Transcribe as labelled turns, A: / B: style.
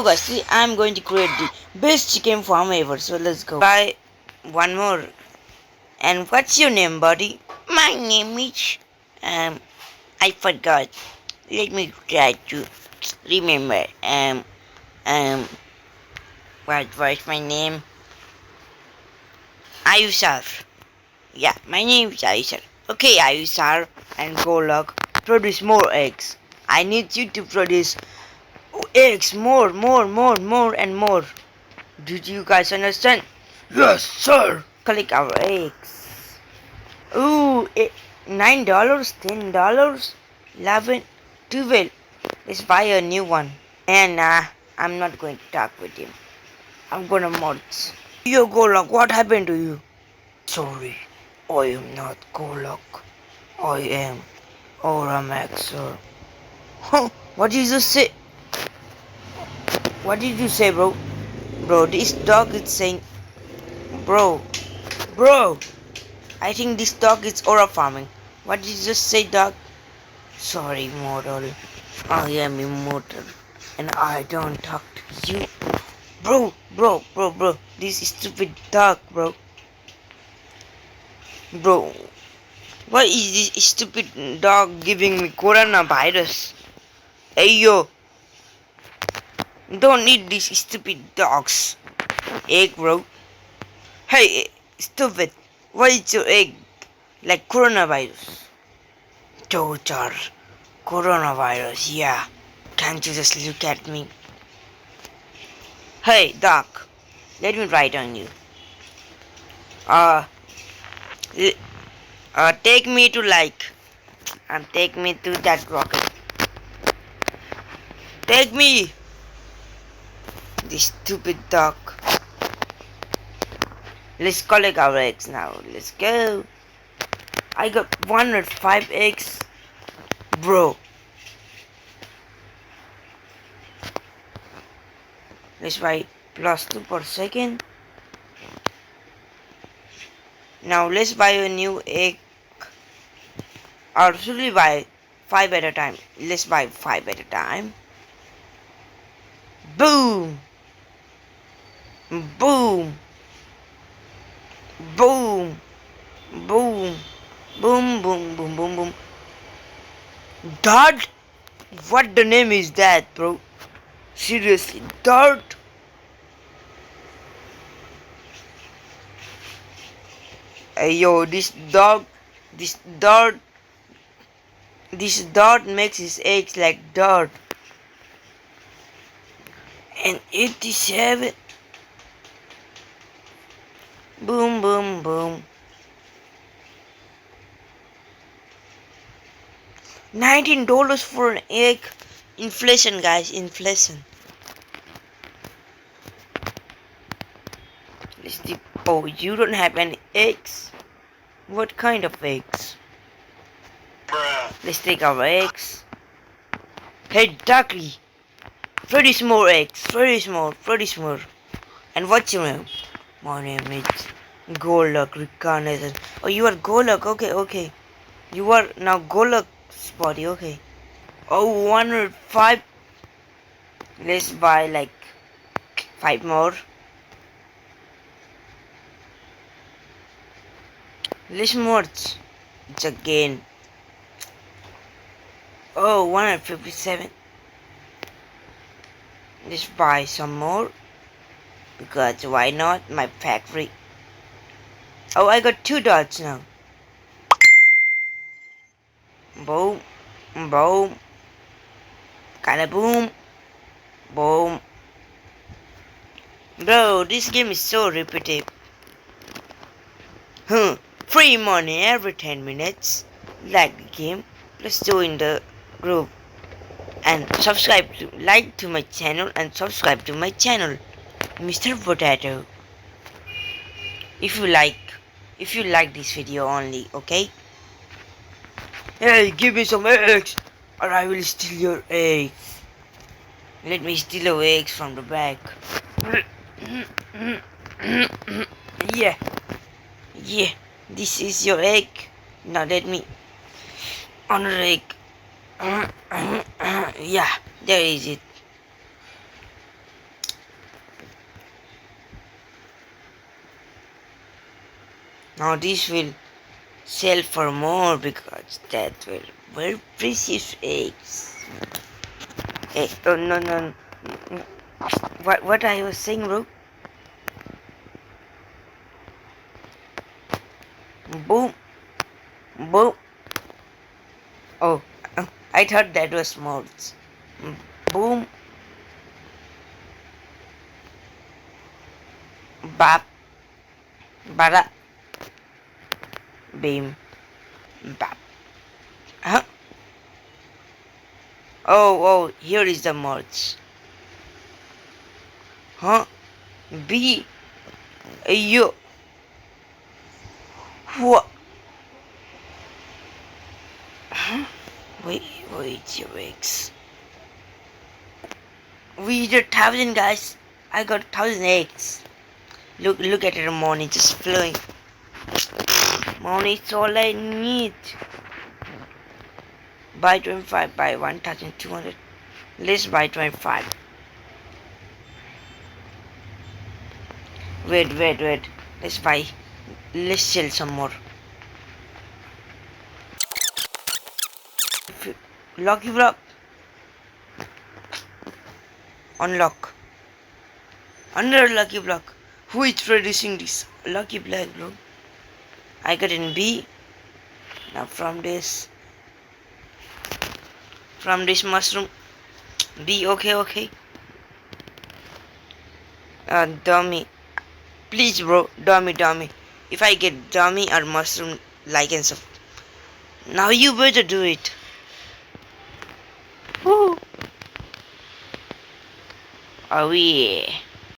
A: So guys, see, I'm going to create the best chicken farm ever. So let's go. Buy one more. And what's your name, buddy? My name is I forgot. Let me try to remember. Um what was my name? Ayusar. Yeah, my name is Ayusar. Okay, Ayusar and Golok, produce more eggs. I need you to produce eggs, more, and more. Did you guys understand? Yes, sir. Collect our eggs. Ooh, $9, $10, 11, 12. Let's buy a new one. And I'm not going to talk with him. I'm gonna mods. Yo, Golok, what happened to you? Sorry, I am not Golok. I am Oramaxer. Huh? What did you say? What did you say, bro? Bro, this dog is saying, bro, bro. I think this dog is aura farming. What did you just say, dog? Sorry, mortal. I am immortal, and I don't talk to you, bro. This stupid dog, bro. Bro, why is this stupid dog giving me coronavirus? Hey yo, don't need these stupid dogs. Egg, bro. Hey, stupid. Why is your egg like coronavirus? Those are coronavirus, yeah. Can't you just look at me? Hey, Doc. Let me write on you. Uh, take me to and take me to that rocket. Take me! This stupid dog. Let's collect our eggs now. Let's go. I got 105 eggs. Bro. Let's buy +2 per second. Now let's buy a new egg. Or should we buy 5 at a time? Let's buy 5 at a time. Boom! Boom! Boom! Boom! Boom, boom, boom, boom, boom. Dart? What the name is that, bro? Seriously, Dart? Hey, yo, this dart makes his eggs like dirt. And 87. Boom, boom, boom. $19 for an egg. Inflation, guys, inflation. Oh, you don't have any eggs? What kind of eggs? Let's take our eggs. Hey, ducky. Produce more eggs. Produce more. And what's your name? My name is Golok Ricarnation. Oh, you are Golok. Okay. You are now Golok's body. Okay. Oh, 105. Let's buy like 5 more. Let's merge. It's again. Oh, 157. Let's buy some more. Because why not? My factory. Oh, I got 2 dots now. Boom. Boom. Kinda boom. Boom. Bro, this game is so repetitive. Free money every 10 minutes. Like the game. Let's join the group. And like to my channel and subscribe to my channel, Mr. Potato. If you like this video only, okay? Hey, give me some eggs, or I will steal your eggs. Let me steal your eggs from the back. Yeah, this is your egg. Now let me honor egg. Yeah, there is it. Now this will sell for more because that were very precious eggs. Hey, oh no no. No. What I was saying, bro? Boom, boom. Oh, I thought that was mouths. Boom, bap, bada, beam, bap. Huh? Oh, here is the mouths. Huh? B, yo. What? Huh? Wait, your eggs. We did 1,000, guys. I got 1,000 eggs. Look at it, money just flowing. Money is all I need. Buy 25, buy 1,200. Let's buy 25. Wait. Let's buy. Let's sell some more. Lucky block. Unlock. Under lucky block. Who is producing this? Lucky block, bro. I got in B. Now from this mushroom. B, okay. Dummy. Please, bro, dummy. If I get dummy or mushroom like and stuff. Now you better do it. Woo. Oh yeah.